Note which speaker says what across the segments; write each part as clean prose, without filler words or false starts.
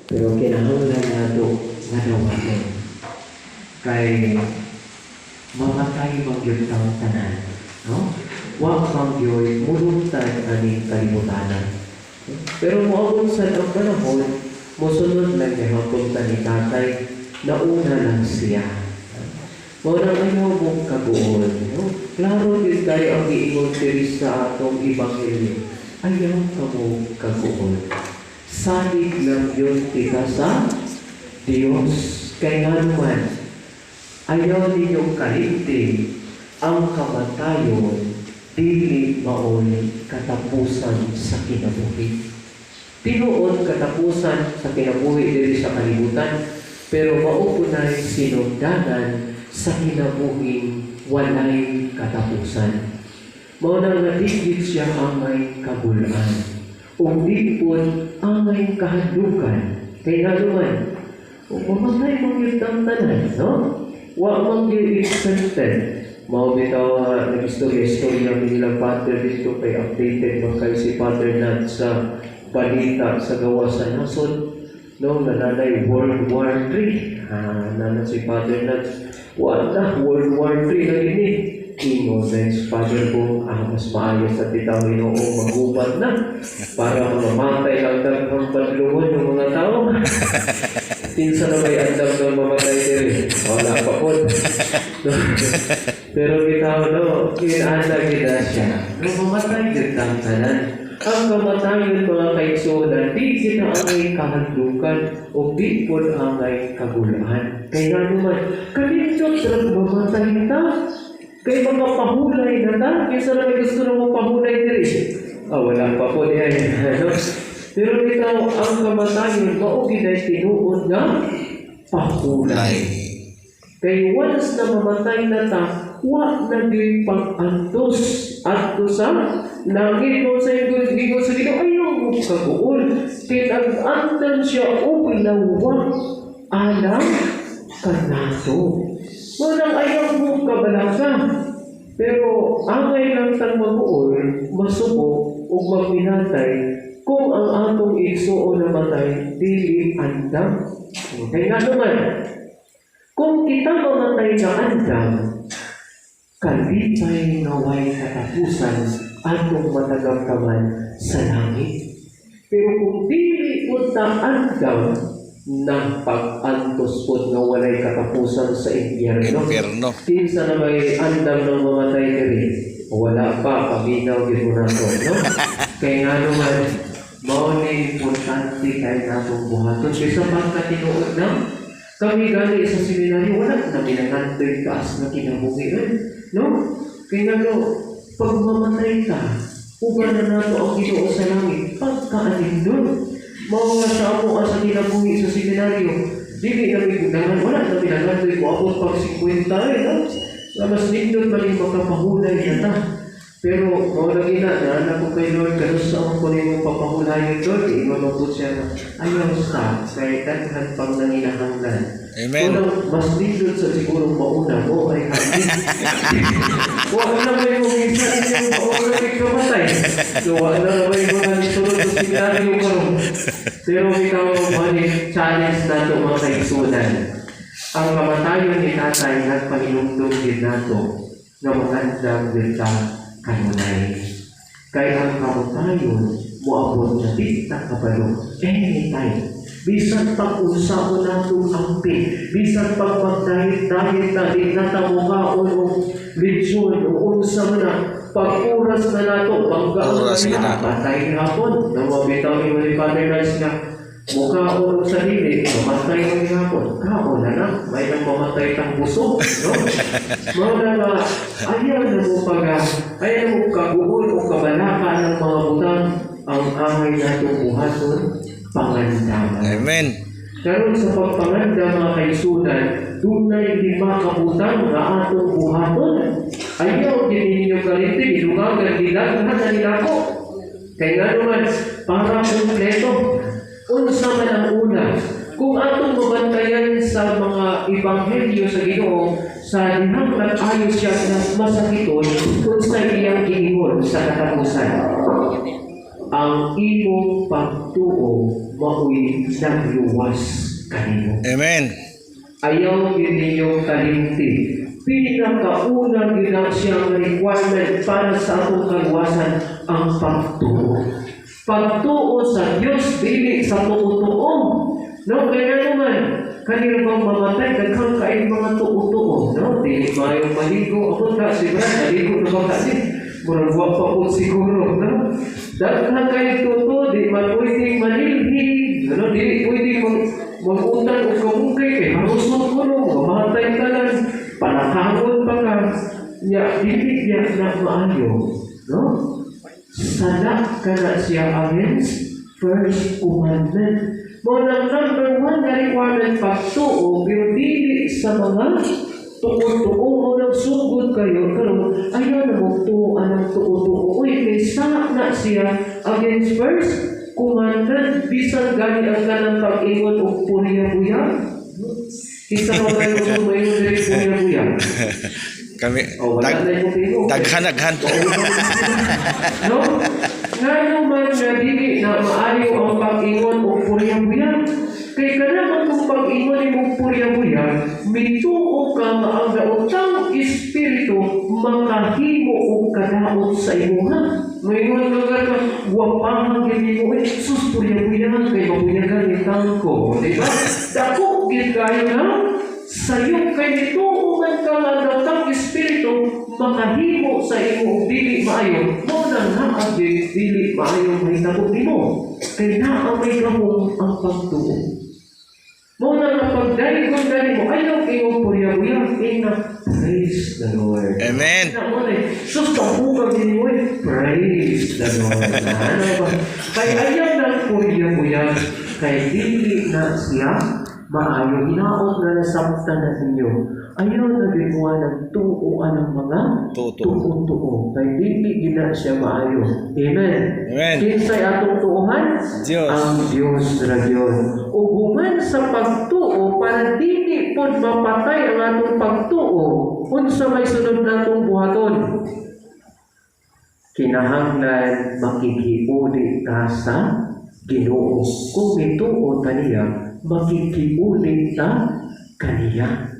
Speaker 1: Pero kinahanglan nato nga dawaton. Kay mamatay magyud ang tanan. No? Wa magyud muluntan aning kalimutanan. Pero moabot sa ang panahon, musunod lang niya hapon ni tatay na una lang siya. Muna ayaw mong kabuon. No? Klaro din tayo ang iingon diri sa atong Ebanghelyo. Ayaw ka mong kabuon. Salig lang yun kita sa Diyos. Kaya naman, ayaw ninyong kalimtin ang kamatayon dili maoy katapusan sa kinabuhi. Tinuod katapusan sa kinabuhi diri sa kalibutan, pero maupunay sinugdanan sa kinabuhing walay katapusan. Mao na nga digit siya angay kabulan. Ug di pun angay kahadlukan. Kaya naman, kung mamatay magyud ang tanan, no? Wa magyud exempted. Mao bitaw nag-istorya nilang Father dito kay updated man kay si Father Nat sa balita sa gawa sa nasod. No, nanay World War III. Nana si Father Nat. Wala, World War III na ini. Ingo sa Father ko, mas maayos at itawin o magubat na para mamatay lang ng panlungon ng mga tao. Tinsa na may andam ng mamatay din. Wala pa po. Pero bitaw, no, kinana kita siya. Nung mamatay din ang tanan. Ang kamatayon mga kaigsunan, di kita angay kahadlukan o di po angay kagulaan. Kaya naman, kanindot sa mamatay ta. Kaya mga pahulay na ta. Kaya na may gusto na mga pahulay diri. Wala pa po niya. Pero bitaw, ang kamatayon, maugi na tinuod na pahulay. Kaya once na mamatay na ta, wa naging pag-antos at sa langit mo sa ingon sa Ginoo ayaw mo kabuol pinag-antan siya o lawang alam kanato walang ayaw mo kabalaka pero angay lang tang mag-uol masubok o magminatay kung ang atong igsuo na matay dili andam kaya nga naman kung kita mamatay na andam kalipay nga way katapusan atong matagamtaman sa langit. Pero kung dili punta andam ng pag-antos po nga walay katapusan sa impyerno. Kinsa na may andam ng mamatay diri, wala pa, paminaw din mo nato, no? Kaya nga naman, mao ni importante kay natong buhaton. Kasi pagkatinuod na, kami gali sa seminaryo, wala na pinangantoy kaas na kinabuhian. No? Kaya nga, pag mamatay ka, uban na nato ang Ginoo sa langit, pagkaanin doon. Mga sa ako sa kinabuhi sa seminaryo, dili na pinagdahan, wala na pinangantoy ko ako pag 50 no? Mas nindot man yung makapahulay na ta. Pero, mga lagi na ko kay Lord, ganun sa akong kunin mong papahulayan, Lord, imamabot siya na, ayaw sa, kaya daghan pang nanginahanglan.
Speaker 2: Amen.
Speaker 1: Kung mas nindot sa sigurong mauna, ay hangin. Wala na ba yung minsan yung mauna ay kamatay? So, wala na ba yung mga nisunod sa seminaryo karon? Pero ikaw, mga challenge na ito mga kaisunan. Ang kamatayon ni tatay at panginugtong din nato na magandang din kanunay. Kaya ang kamatayon moabot na dita kabalo anytime. Bisan pag-usapon natong ampi, bisan pag-magdahit-dahit na di natamukaon o ledsyon o unsa na pag-uras na nato, pag-gaawas na patay hapon. Namabitaw ni Father Nice na mukhaon sa dili, mamatay mo ni hapon. Kaon na na, may nang mamatay tang buso. No? Mga na ayaw na mo ayaw mo kaguhol o kabalaka ng mga butang ang angay natong buhaton pangandaman.
Speaker 2: Amen.
Speaker 1: Karon sa pagpanganda mga kaisunan, dunay 5 kabutang nga atong buhaton. Ayaw din ninyo kalimti, ilugagan, dilaghan na nilako. Kaya nga naman, para kompleto, unsa man ang una, kung atong mabantayan sa mga ebanghelyo sa Ginoo, sa dihang nag-ayos siya na masakiton, kung sa iyang giingon sa katapusan. Ang imong pagtuo mao'y nagluwas kanimo.
Speaker 2: Amen.
Speaker 1: Ayaw ninyo kalimti. Pinakauna gina siyang requirement para sa atong kaluwasan ang pagtuo. Pagtuo sa Diyos, dili sa tuo-tuo. No, kaya naman, kanina bang mamatay, daghang kain mga tuo-tuo. No, dili mayong maligo. Ako na, si Brad, maligo na ba kasi? Murag pa po siguro. No? Daghang kain tuo, di man pwedeng manilhig. No, dili pwedeng mag-utang o kamungkay. Kaya harusot ko no, mamatay ka lang. Panakaon pa ka. Ya, dili niya na maayo. No? Sanak ka na siya against first commandment. Muna number 1 na requirement pagtuo, pero dili sa mga tuo-tuo mo nagsugod kayo, pero ayaw na mo tuoan ng tuo-tuo. Uy, may sanak na siya against first commandment. Bisan gani ang kanang pag-ingon o puriya-buya. Isa mo kayo sumayon dari puriya-buya.
Speaker 2: Kami daghan.
Speaker 1: No? Ngayon man na dili na maayo ang pag-ingon o purya-buya. Kay kanaman kung pag-ingon mo purya-buya, mituo ka nga ang gaotang espiritu makahimo o kadaot sa imuha. Ngayon nga ka, wapang gini mo, sus purya-buya kay mabuyagan itang ko. Diba? Dako, gid kayo na sayo kay nituo man ka nga gaotang espiritu makahimo sa imo dili maayo. Mo na ang dili maayo may nabot nimo. Kay naa may gamong ang pagtuo. Mo na pagdali mo ayaw imo purya-buya ina praise the Lord.
Speaker 2: Amen.
Speaker 1: So tabugan din mo praise the Lord. Ano ba? Kay ayaw na purya-buya kay dili na siya maayo. Hinaot na nasabtan na ninyo. Ayaw na ginawa ng tuuan ng mga tuo-tuo. Kay dili gina siya maayo. Amen.
Speaker 2: Amen.
Speaker 1: Kinsay atong tuuhan?
Speaker 2: Diyos.
Speaker 1: Ang Diyos ra Diyon. Uguman sa pagtuo para dili pod mapatay ang atong pagtuo. Unsa may sunod natong buhaton? Kinahanglan makikiuli ta sa Ginoo. Kung mituo ta niya, makikiuli ta kaniya.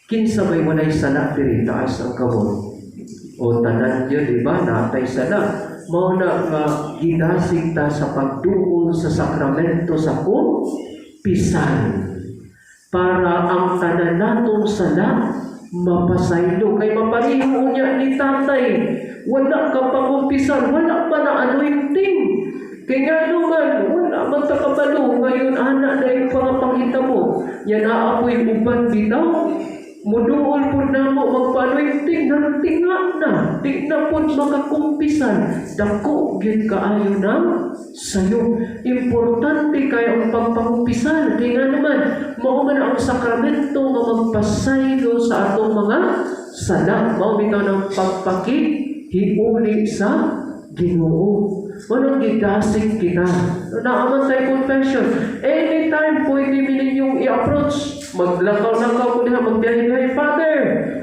Speaker 1: Kinsa may walay sala diri taas ang kamot. O tanan yun, di ba? Natay sala. Mao na nga ginasig ta sa pagduol sa sakramento sa kumpisan. Para ang tanan natong sala mapasaylo. Kay mapariho niya ni tatay. Wala ka pa kumpisan. Wala pa na anointing. Kaya nga naman, wala magtakabalo. Ngayon, anak na yung pangapangita mo. Yan aapoy uban bitaw. Muduol po na mo magpa-anointing ng tinga na. Tingnan po makakumpisan. Dako, gid kaayo na sa'yo. Importante kayo ang pagpangumpisan. Kaya nga naman, mauman ang sakramento na magpasaylo sa atong mga sala. Mauman ng pagpakihiuli sa Ginoo. Manong gidasig kita. Naaman tayo confession. Anytime pwede ninyong i-approach. Maglakaw-lakaw ko diha, magbiyahe-biyahe. Father,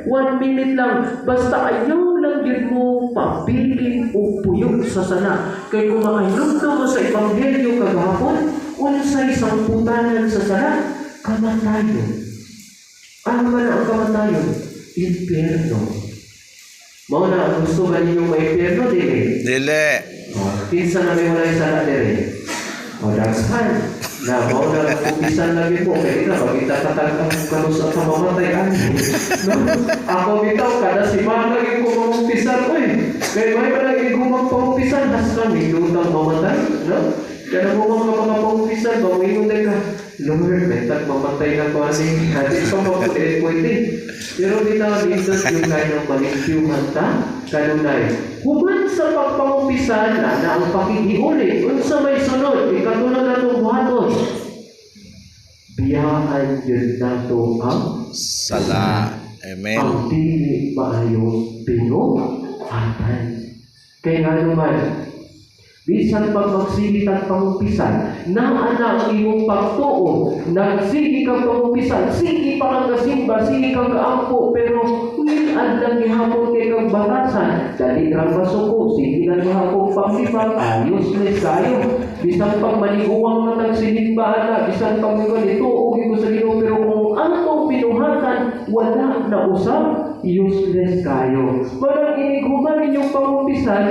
Speaker 1: 1 minute lang. Basta ayaw lang yun mo pabiling o puyok sa sala. Kaya kung makainugto mo sa Ebanghelyo kagahapon, unsay samputanan sa sala, kamatayon. Ano man ang kamatayon? Impyerno. Mao na gusto ba ninyo ma-impyerno, dili?
Speaker 2: Dili.
Speaker 1: Kinsa na may walay sala diri. O daghan na mao na kumpisan lagi po kay ita pag itatatag ang kalusa sa mamatay no? Ako bitaw kada si lagi ko kumpisan oy. Kay may lagi ko magkumpisan has kami lutang mamatay, no? Kaya mo mga kumpisan ba mo ingon ka. Lord, may mamatay na ko ani. Hadi pa mo pwede. Pero bitaw dito yung kayo ng palikyuhan ta kanunay. Human sa pagpangumpisan na ang pakikihuli, unsa may sunod, ikatulad na itong buhaton. Biyaan yun na ito ang
Speaker 2: sala. Amen.
Speaker 1: Ang dili maayo pinuhatan. Kaya nga naman, Bisan pag magsigit ang pangumpisan, na anak imong pagtuo, nagsigi kang pangumpisan, sige pa kang kasimba, sige kang kaampo, pero nian lang gihapon kay kang batasan, dali kang masuko, sige lang gihapon panglibang, ayos na kayo. Bisan pag maniguang na tagsinimba na, bisan pag ituog ko sa Ginoo, pero kung ang pinuhatan, wala na usap, useless kayo. Walang iniguman inyong pangumpisan,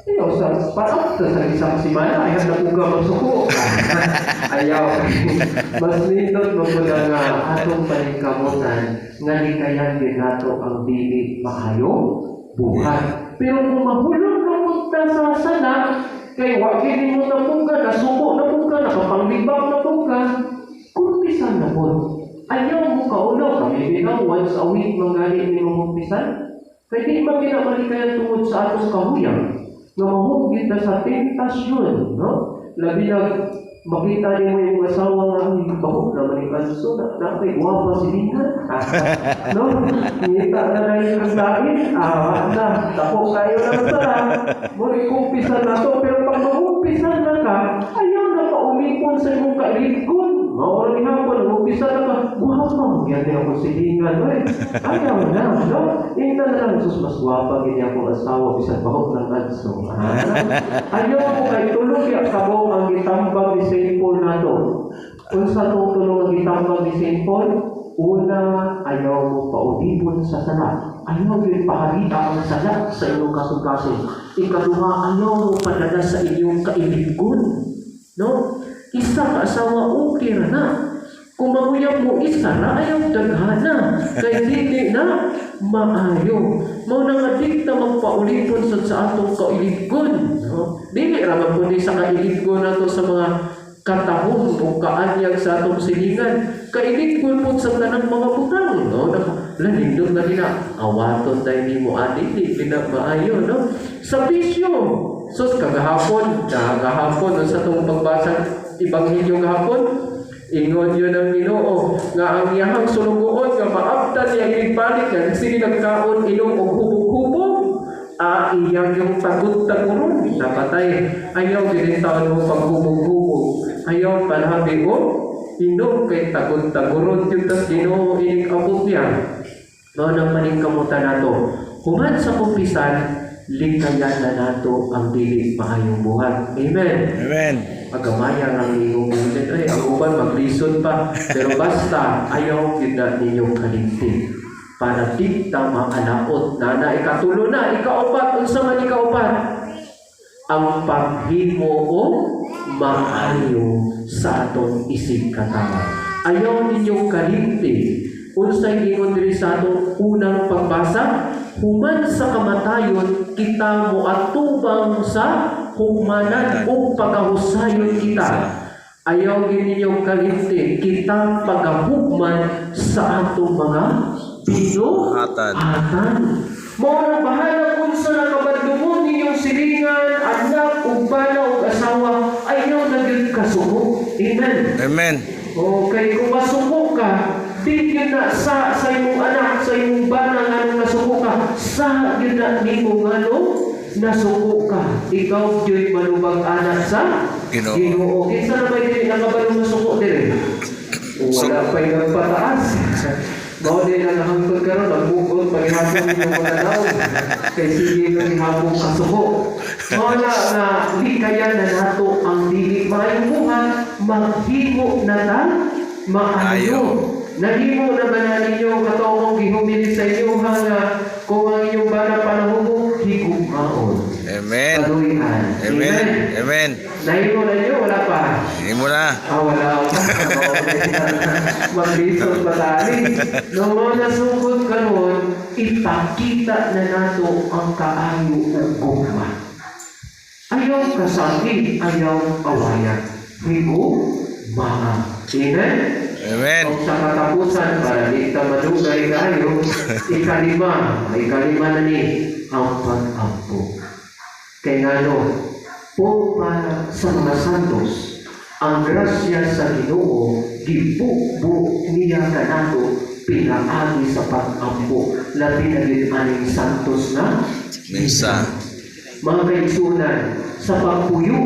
Speaker 1: ayaw sa parang sa isang simana, ayaw na puga magsuko. Ayaw. Mas nindot mo po nga atong panikamutan nga likayan din nato ang dili maayo buhay. Pero kung mahulog na punta sa sana, kay wakilin mo na puga, nasuko na puga, nakapanglibang na puga, kumpisan na po. Ayaw mo kaulo, kami binaw once a week mangali ni mong kumpisan. Kaya di ba ginamalikan tungod sa atong kahuyang? Na mahugit na sa tentasyon, no? Labi na makita niyo yung asawa nga, ay, bakit naman yung kanso, nakay guwapa si Lina. No? Ngita na na yung kasain, na, tapo kayo lang sa, muli kumpisan na to, pero pag magkumpisan na ka, ayaw na paumipon sa iyong kailikon. Maurang ihapon, mag-umpisa na ka, guwapa, ganyan ako si Lina, no? Ayaw na, no? Ito na lang, sus, mas guwapa, ganyan ako asawa, bisan bakit ng kanso. Ayaw mo kay tulog, ya, kabo ang itambag ni St. Paul na to. Kung sa tutulong ang itambag ni St. Paul, una, ayaw mo paulipon sa sala. Ayaw mo pahalita ang sala sa inyong kasukasin. Ikaduha, ayaw mo padala sa inyong kailigon. No? Isa ka asawa, okay na. Kung mamuyang mo isa na, ayaw daghana. Kaya hindi na maayo. Mao na nga di na magpaulipon sa atong kailigon. No? Dili raman kundi sa kailigon nato sa mga katahon o kaanyag sa atong silingan. Kailigon po sa tanang mga butang. No? Lanindot na nila. Awaton tayo ni mo atin. Di na maayo. No? Sa bisyo. So, kagahapon sa itong pagbasa Ebanghelyo gahapon, ingon yun ang Ginoo nga ang iyahang sulugoon nga maabtan niya igbalik nga sige nagkaon inom og hubog-hubog iyang yung tagot-taguron napatay. Ayaw din taon mo paghubog-hubog, ayaw palhabi o inom kay tagot-taguron yung tas Ginoo inig-abot niya. Mao nang paningkamutan nato human sa kumpisan, likayan na nato ang dili maayong buhat. Amen.
Speaker 2: Amen.
Speaker 1: Pagkamaya ng inyong ulit, ay, ang uban maglisod pa. Pero basta, ayaw kita ninyong kaligtin. Para di ta maalaot na ikatulo na, ikaupat, unsa man ikaupat. Ang paghimo o maayo sa atong isig katawa. Ayaw ninyong kaligtin. Unsay ingon diri sa atong unang pagbasa, human sa kamatayon kita moatubang sa hukmanan o pagkahusayon kita. Ayaw gininyo kalimtin kita pagahugman sa atong mga binuhatan. Mao na bahala kung sa nakabadlungon ninyong silingan, anak, ug bana ug asawa, ayaw na gyud kasuko. Amen.
Speaker 2: Amen.
Speaker 1: Okay, kung masuko ka, di yun na sa imong anak, sa imong bana nga nasuko ka, sa yun na nimo nga nasuko ka. Ikaw diyo'y malubag anak sa Ginoo. Kinsa na ba dili nakabalong nasuko diri? Wala pa yung pataas. Mao din na nahangtod karon nagbukod paghihapon yung mga tao. Kay sige na gihapon kasuko. Mao na likayan na nato ang dili maayong buhat, maghimo na ta maayo. Nahimo na ba na ninyo katawang gihumili sa inyo nga kung ang inyong bana panahubog, higugmaon.
Speaker 2: Amen.
Speaker 1: Kaluyan.
Speaker 2: Amen. Amen.
Speaker 1: Nahimo na inyo, wala pa.
Speaker 2: Himo na.
Speaker 1: Wala pa. Maglisod pa tali. Nung mga nasugod karon, ipakita na nato ang kaayo ng gugma. Ayaw kasakit, ayaw kawayan. Higugma. Amen?
Speaker 2: Amen.
Speaker 1: Kung sa katapusan, para di ka madugay kayo, ikalima na ni ang pag-ampo. Kaya nga po para sa mga santos, ang grasya sa Ginoo, gibukbuk niya kanato, pinaagi sa pag-ampo, labi na din aning santos na
Speaker 2: Misa.
Speaker 1: Mga kaigsunan, sa pagpuyo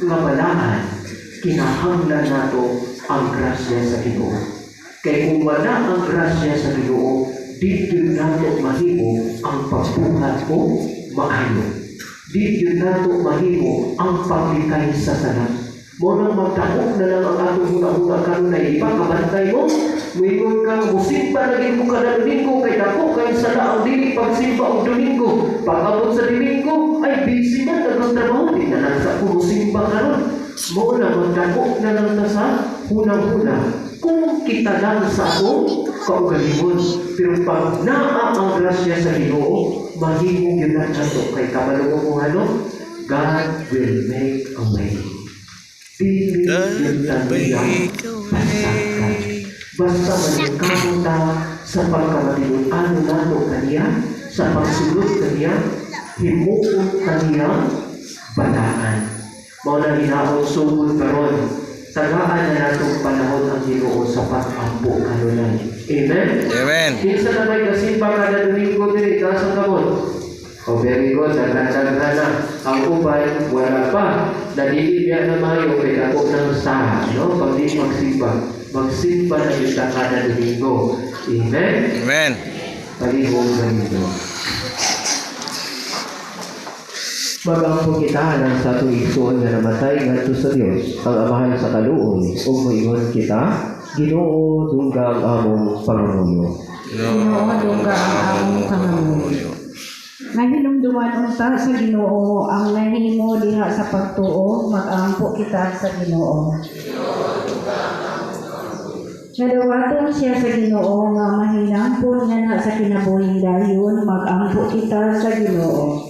Speaker 1: nga balaan, kinahanglan nato ang grasya sa Ginoo. Kay kung wala ang grasya sa Ginoo, di yun nato mahimo ang pagbuhat mo maayo. Di yun nato mahimo ang paglikay sa salat. Mo nang magdakop na lang ang atong huna-huna karon na ipakabantay mo. Muingon kang musimba lagi mo kada Domingo kay dako kay sala ang dili pagsimba og Domingo. Pag-abot sa Domingo ay busy man dagang trabaho di na lang sa musimba karon. Mo na magdakop na lang ta sa hunang-huna. Kung kita lang sa ako kaugalingon, pero pag naa ang grasya sa Ginoo, mahimong yun na nato kay kabalungo mo ano, God will make a way. Pili yung taniya, pasakan. Basta maningkamon ta sa pagkamatinuan nato kaniya, sa pagsulod kaniya, himuon kaniya, bataan. Mao na hinaon sugod karon, tagaan na natong panahon ang Ginoo sa pag-ampo kanunay. Amen?
Speaker 2: Amen.
Speaker 1: Kinsa na may kasimba kada Domingo diri sa kamot? Oh, very good. Nagkandaghan na. Ang uban, wala pa. Nadili niya na mayo kay ako ng saha. No? Pag di magsimba. Magsimba na kita kada Domingo. Amen?
Speaker 2: Amen.
Speaker 1: Palihong ganito. Magampo kita ng sa tuigsoon nga namatay ngadto sa Dios ang amahan sa kaluoy ug moingon kita Ginoo dungga ang among pangamuyo.
Speaker 3: Ginoo dungga ang among pangamuyo. Nga hinumduman unta sa Ginoo ang nahimo diha sa pagtuo mag-ampo kita sa Ginoo. Nadawaton siya sa Ginoo nga mahinampon niya na sa kinabuhing dayon mag-ampo kita sa Ginoo.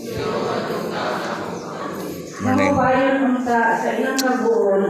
Speaker 2: Morning.
Speaker 3: Namubayan unta sa ilang kabuon